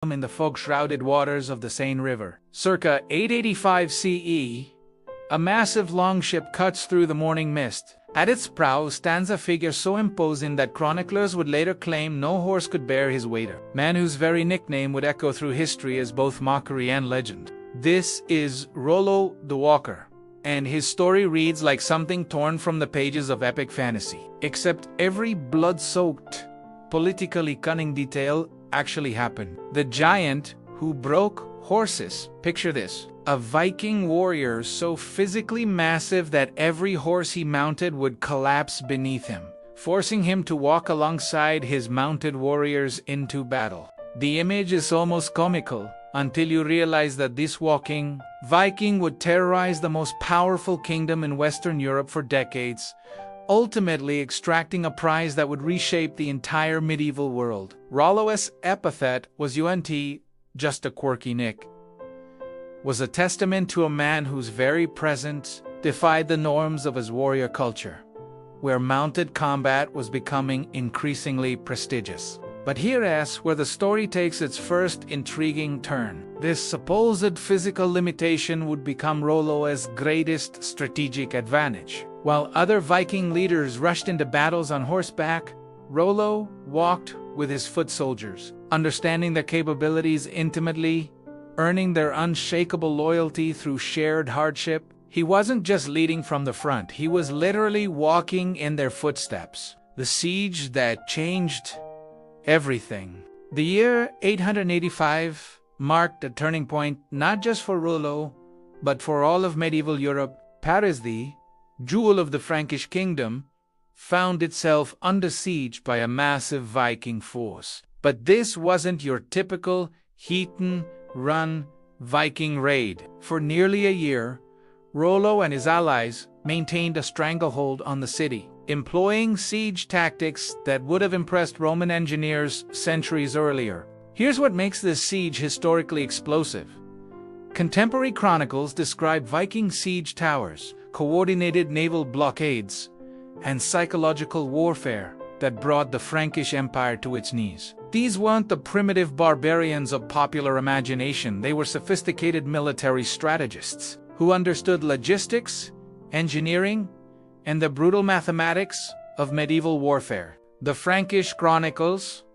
welcome in the fog-shrouded waters of the Seine River. Circa 885 CE, a massive longship cuts through the morning mist. At its prow stands a figure so imposing that chroniclers would later claim no horse could bear his weight. Man whose very nickname would echo through history as both mockery and legend. This is Rollo the Walker, and his story reads like something torn from the pages of epic fantasy. Except every blood-soaked, politically cunning detail actually happened. The giant who broke horses. Picture this. A Viking warrior so physically massive that every horse he mounted would collapse beneath him, forcing him to walk alongside his mounted warriors into battle. The image is almost comical until you realize that this walking Viking would terrorize the most powerful kingdom in Western Europe for decades, ultimately extracting a prize that would reshape the entire medieval world. Rollo's epithet was just a quirky nick, was a testament to a man whose very presence defied the norms of his warrior culture, where mounted combat was becoming increasingly prestigious. But here's where the story takes its first intriguing turn. This supposed physical limitation would become Rollo's greatest strategic advantage. While other Viking leaders rushed into battles on horseback, Rollo walked with his foot soldiers, understanding their capabilities intimately, earning their unshakable loyalty through shared hardship. He wasn't just leading from the front, he was literally walking in their footsteps. The siege that changed everything. The year 885 marked a turning point not just for Rollo, but for all of medieval Europe. Paris, the jewel of the Frankish kingdom, found itself under siege by a massive Viking force. But this wasn't your typical hit-and-run Viking raid. For nearly a year, Rollo and his allies maintained a stranglehold on the city, employing siege tactics that would have impressed Roman engineers centuries earlier. Here's what makes this siege historically explosive. Contemporary chronicles describe Viking siege towers, coordinated naval blockades, and psychological warfare that brought the Frankish Empire to its knees. These weren't the primitive barbarians of popular imagination, they were sophisticated military strategists who understood logistics, engineering, and the brutal mathematics of medieval warfare. The Frankish chronicles,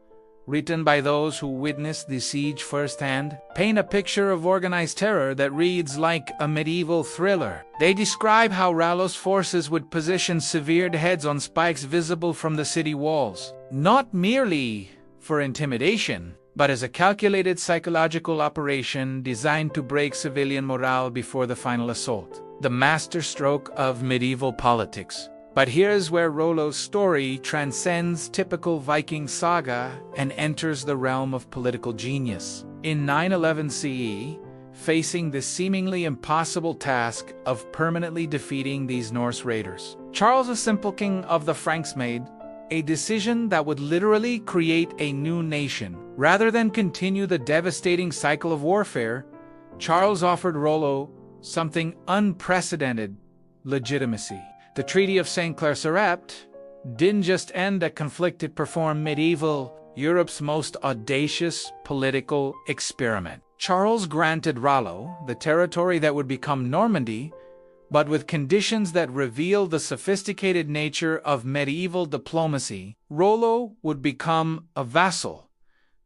written by those who witnessed the siege firsthand, paint a picture of organized terror that reads like a medieval thriller. They describe how Rollo's forces would position severed heads on spikes visible from the city walls, not merely for intimidation, but as a calculated psychological operation designed to break civilian morale before the final assault. The masterstroke of medieval politics. But here's where Rollo's story transcends typical Viking saga and enters the realm of political genius. In 911 CE, facing the seemingly impossible task of permanently defeating these Norse raiders, Charles, a simple king of the Franks, made a decision that would literally create a new nation. Rather than continue the devastating cycle of warfare, Charles offered Rollo something unprecedented: legitimacy. The Treaty of St. Clair didn't just end a conflict, it performed medieval Europe's most audacious political experiment. Charles granted Rollo the territory that would become Normandy, but with conditions that revealed the sophisticated nature of medieval diplomacy. Rollo would become a vassal,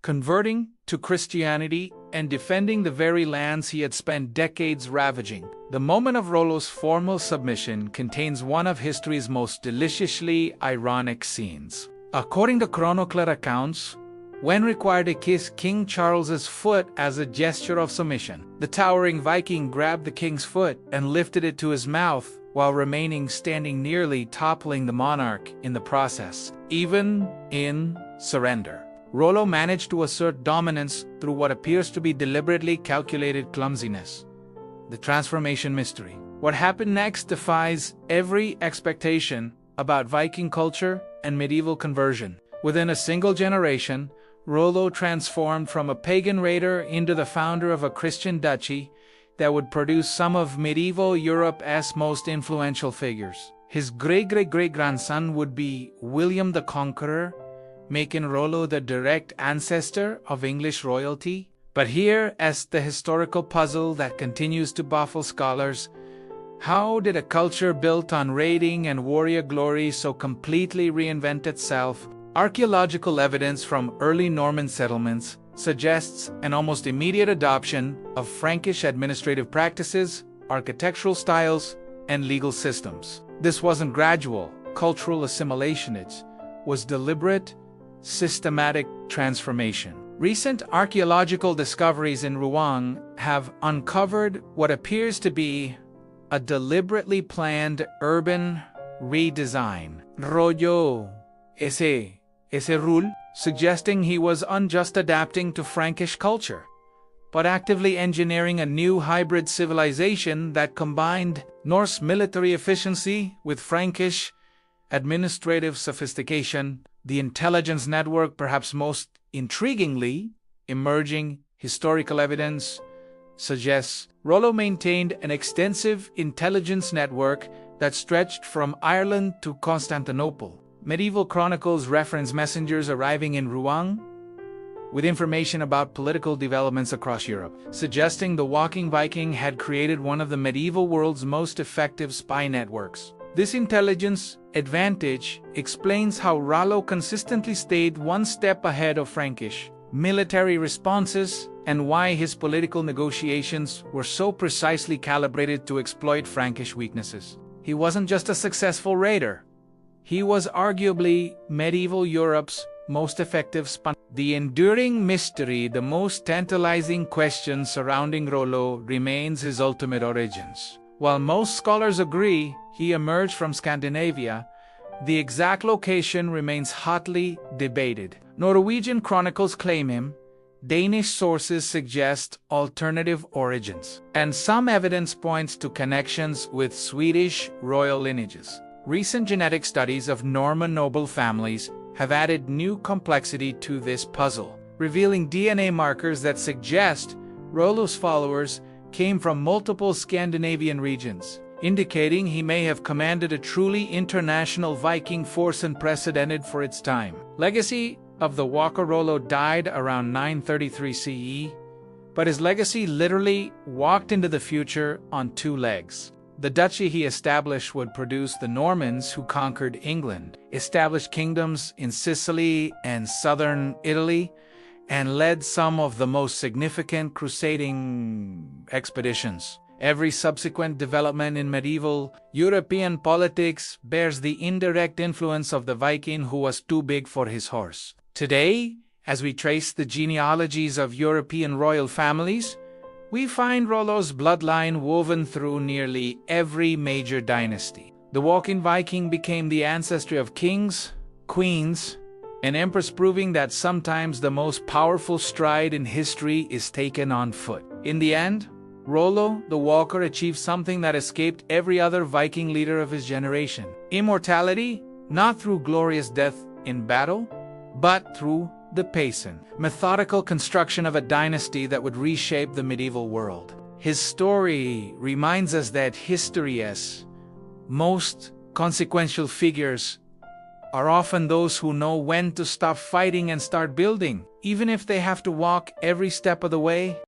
converting to Christianity and defending the very lands he had spent decades ravaging. The moment of Rollo's formal submission contains one of history's most deliciously ironic scenes. According to chronicler accounts, when required to kiss King Charles's foot as a gesture of submission, the towering Viking grabbed the king's foot and lifted it to his mouth while remaining standing, nearly toppling the monarch in the process. Even in surrender, Rollo managed to assert dominance through what appears to be deliberately calculated clumsiness. The transformation mystery. What happened next defies every expectation about Viking culture and medieval conversion. Within a single generation, Rollo transformed from a pagan raider into the founder of a Christian duchy that would produce some of medieval Europe's most influential figures. His great-great-great-grandson would be William the Conqueror, making Rollo the direct ancestor of English royalty. But here is the historical puzzle that continues to baffle scholars. How did a culture built on raiding and warrior glory so completely reinvent itself? Archaeological evidence from early Norman settlements suggests an almost immediate adoption of Frankish administrative practices, architectural styles, and legal systems. This wasn't gradual cultural assimilation, it was deliberate, systematic transformation. Recent archaeological discoveries in Rouen have uncovered what appears to be a deliberately planned urban redesign. Rollo, ese rule, suggesting he was unjust adapting to Frankish culture, but actively engineering a new hybrid civilization that combined Norse military efficiency with Frankish administrative sophistication. The intelligence network, perhaps most intriguingly, emerging historical evidence suggests Rollo maintained an extensive intelligence network that stretched from Ireland to Constantinople. Medieval chronicles reference messengers arriving in Rouen with information about political developments across Europe, suggesting the walking Viking had created one of the medieval world's most effective spy networks. This intelligence advantage explains how Rollo consistently stayed one step ahead of Frankish military responses and why his political negotiations were so precisely calibrated to exploit Frankish weaknesses. He wasn't just a successful raider. He was arguably medieval Europe's most effective spy. The enduring mystery, the most tantalizing question surrounding Rollo remains his ultimate origins. While most scholars agree he emerged from Scandinavia, the exact location remains hotly debated. Norwegian chronicles claim him, Danish sources suggest alternative origins, and some evidence points to connections with Swedish royal lineages. Recent genetic studies of Norman noble families have added new complexity to this puzzle, revealing DNA markers that suggest Rollo's followers came from multiple Scandinavian regions, indicating he may have commanded a truly international Viking force unprecedented for its time. Legacy of the walker Rollo died around 933 CE, but his legacy literally walked into the future on two legs. The duchy he established would produce the Normans who conquered England, established kingdoms in Sicily and southern Italy, and led some of the most significant crusading expeditions. Every subsequent development in medieval European politics bears the indirect influence of the Viking who was too big for his horse. Today, as we trace the genealogies of European royal families, we find Rollo's bloodline woven through nearly every major dynasty. The walking Viking became the ancestry of kings, queens, and emperors, proving that sometimes the most powerful stride in history is taken on foot. In the end, Rollo the Walker achieved something that escaped every other Viking leader of his generation: immortality, not through glorious death in battle, but through the patient, methodical construction of a dynasty that would reshape the medieval world. His story reminds us that history's most consequential figures are often those who know when to stop fighting and start building, even if they have to walk every step of the way.